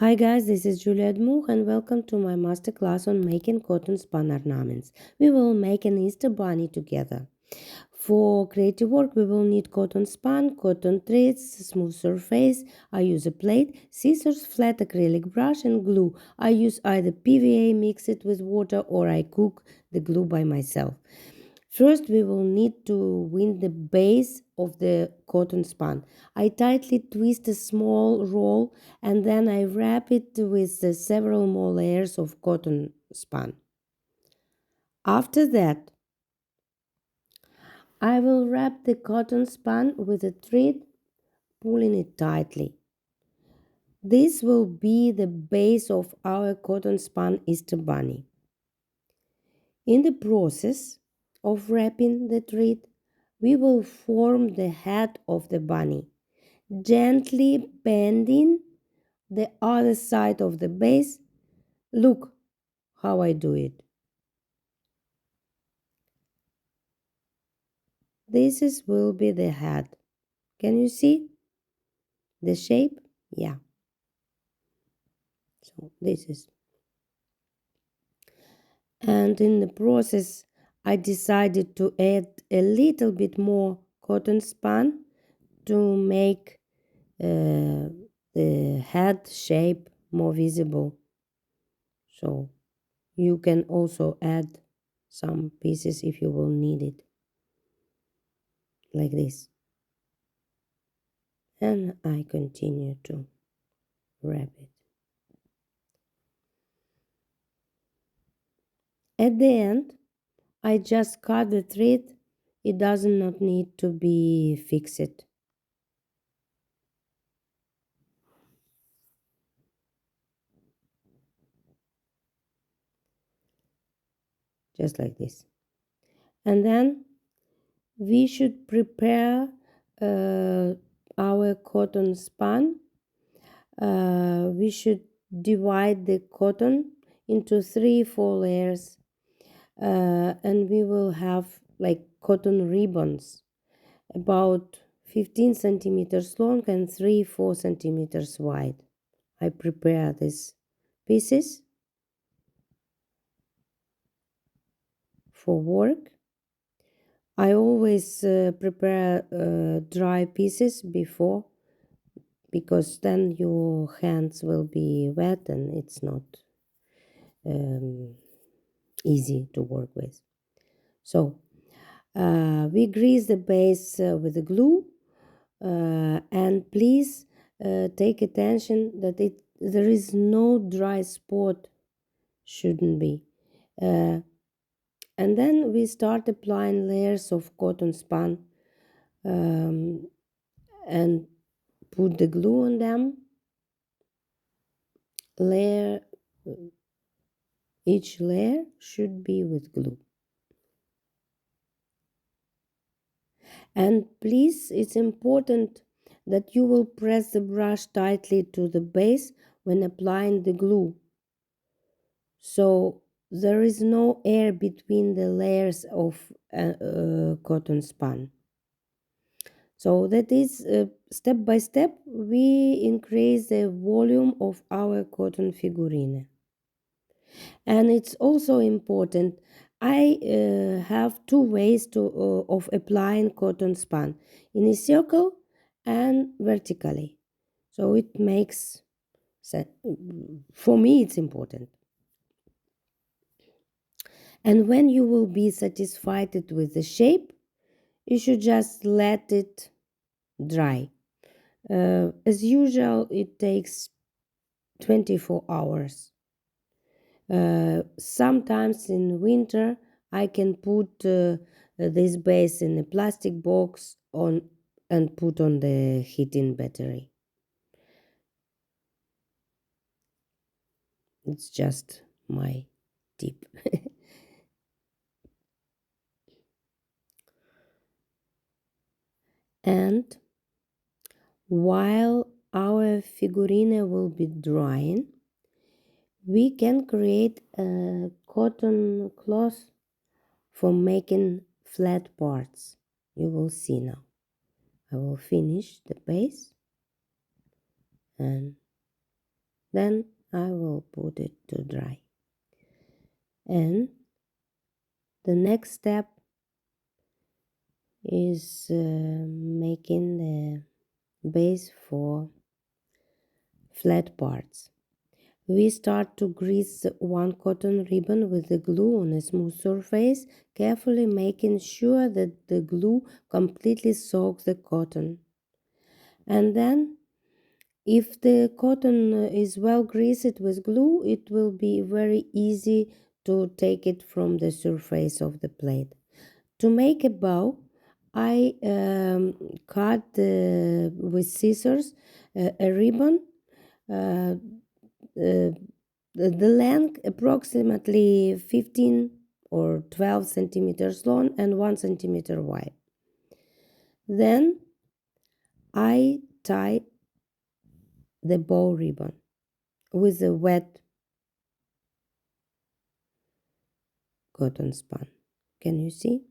Hi guys, this is Juliet Moog and welcome to my masterclass on making cotton spun ornaments. We will make an Easter bunny together. For creative work, we will need cotton spun, cotton threads, smooth surface. I use a plate, scissors, flat acrylic brush and glue. I use either PVA, mix it with water, or I cook the glue by myself. First, we will need to wind the base of the cotton spun. I tightly twist a small roll and then I wrap it with several more layers of cotton spun. After that, I will wrap the cotton spun with a thread, pulling it tightly. This will be the base of our cotton spun Easter bunny. In the process of wrapping the thread, we will form the head of the bunny, gently bending the other side of the base. Look how I do it. Will be the head. Can you see the shape? Yeah. So this is. And in the process, I decided to add a little bit more cotton spun to make the head shape more visible. So you can also add some pieces if you will need it, like this. And I continue to wrap it. At the end, I just cut the thread. It does not need to be fixed. Just like this. And then we should prepare our cotton spun. We should divide the cotton into 3-4 layers, and we will have like cotton ribbons about 15 centimeters long and 3-4 centimeters wide. I prepare these pieces for work. I always prepare dry pieces before, because then your hands will be wet and it's not easy to work with. So we grease the base with the glue, and please take attention that there is no dry spot, shouldn't be. And then we start applying layers of cotton spun and put the glue on them. Each layer should be with glue. And please, it's important that you will press the brush tightly to the base when applying the glue, so there is no air between the layers of cotton spun. So that is step by step we increase the volume of our cotton figurine. And it's also important, I have two ways of applying cotton spun, in a circle and vertically. So it makes sense. For me it's important. And when you will be satisfied with the shape, you should just let it dry. As usual, it takes 24 hours. Sometimes in winter, I can put this base in a plastic box on and put on the heating battery. It's just my tip. And while our figurine will be drying, we can create a cotton cloth for making flat parts. You will see now. I will finish the base and Then I will put it to dry. And the next step is making the base for flat parts. We start to grease one cotton ribbon with the glue on a smooth surface, carefully making sure that the glue completely soaks the cotton. And then, if the cotton is well greased with glue, it will be very easy to take it from the surface of the plate. To make a bow, I cut with scissors a ribbon, uh, uh, the length approximately 15 or 12 centimeters long and 1 centimeter wide. Then I tie the bow ribbon with a wet cotton spun. Can you see?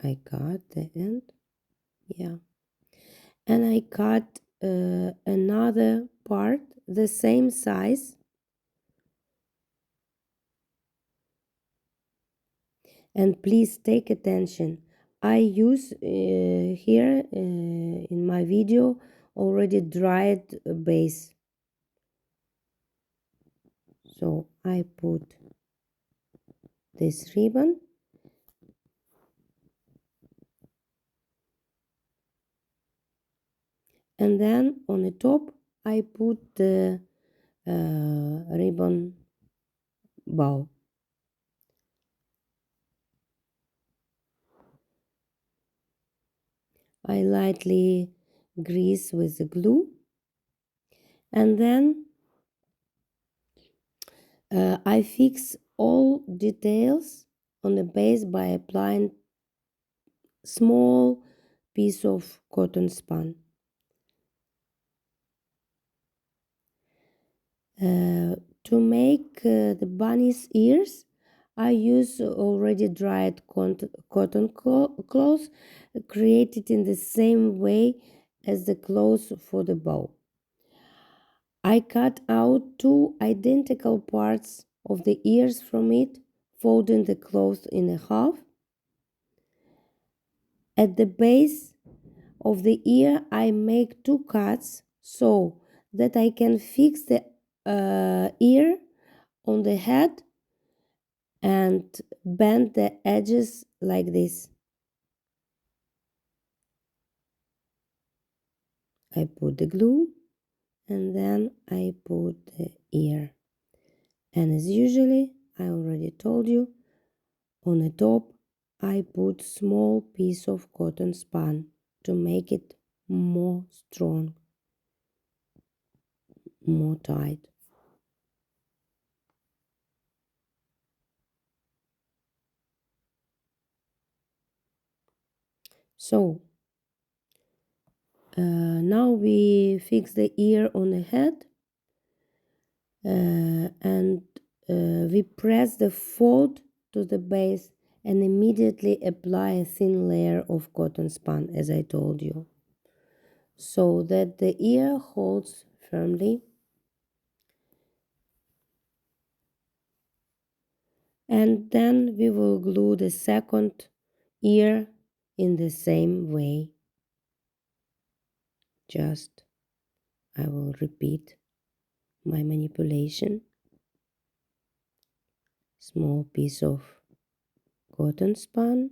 I cut the end. Yeah. And I cut another part the same size, and please take attention. I use here in my video already dried base, so I put this ribbon, and then on the top I put the ribbon bow. I lightly grease with the glue, and then I fix all details on the base by applying small piece of cotton spun. To make the bunny's ears, I use already dried cotton cloth created in the same way as the cloth for the bow. I cut out two identical parts of the ears from it, folding the cloth in half. At the base of the ear, I make two cuts so that I can fix the ear on the head and bend the edges like this. I put the glue and then I put the ear. And as usually, I already told you, on the top I put small piece of cotton spun to make it more strong, more tight. So now we fix the ear on the head, and we press the fold to the base and immediately apply a thin layer of cotton spun, as I told you, so that the ear holds firmly. And then we will glue the second ear in the same way. Just I will repeat my manipulation. Small piece of cotton spun,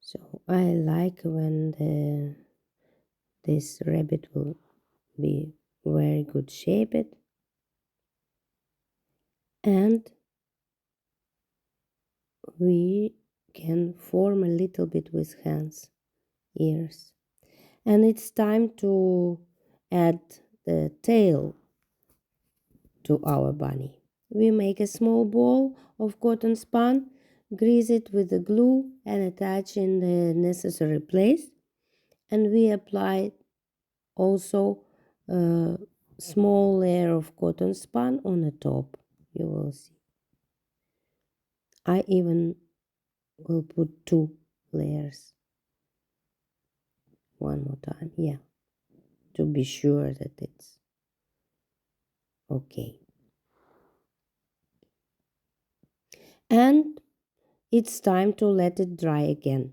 so I like when this rabbit will be very good shaped, and we can form a little bit with hands ears. And it's time to add the tail to our bunny. We make a small ball of cotton spun, grease it with the glue and attach in the necessary place. and we apply also a small layer of cotton spun on the top. You will see. I even will put two layers one more time. Yeah, to be sure that it's okay. And it's time to let it dry again.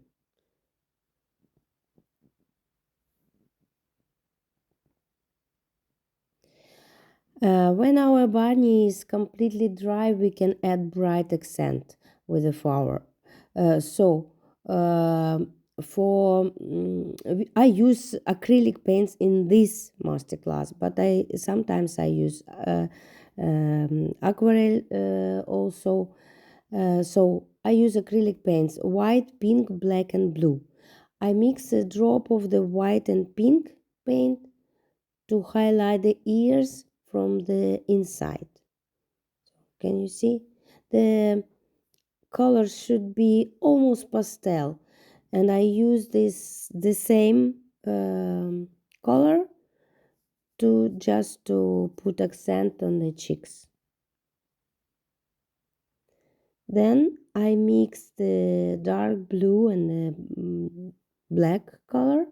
When our bunny is completely dry, we can add bright accent with the flower. So, I use acrylic paints in this masterclass, but I sometimes I use aquarelle also. So I use acrylic paints: white, pink, black, and blue. I mix a drop of the white and pink paint to highlight the ears from the inside. Can you see? The color should be almost pastel, and I use this the same color to just to put accent on the cheeks. Then I mix the dark blue and the black color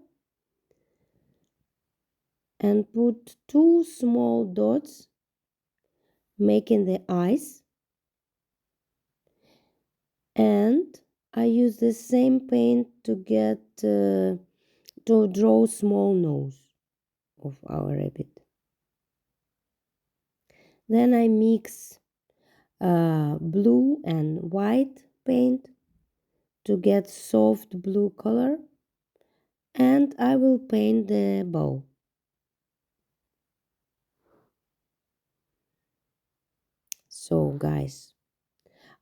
and put two small dots, making the eyes. And I use the same paint to get to draw small nose of our rabbit. Then I mix blue and white paint to get soft blue color, and I will paint the bow. So guys,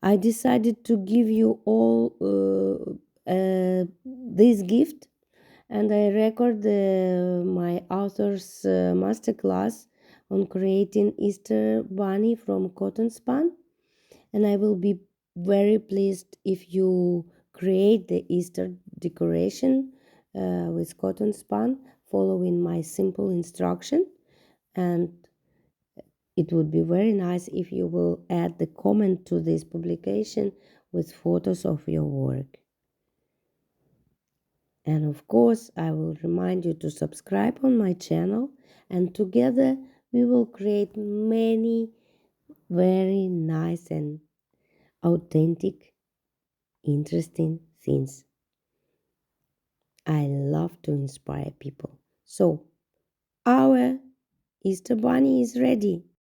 I decided to give you all this gift, and I record my author's masterclass on creating Easter bunny from cotton spun, and I will be very pleased if you create the Easter decoration with cotton spun following my simple instruction. And it would be very nice if you will add the comment to this publication with photos of your work. And of course, I will remind you to subscribe on my channel, and together we will create many very nice and authentic, interesting things. I love to inspire people. So, our Easter bunny is ready.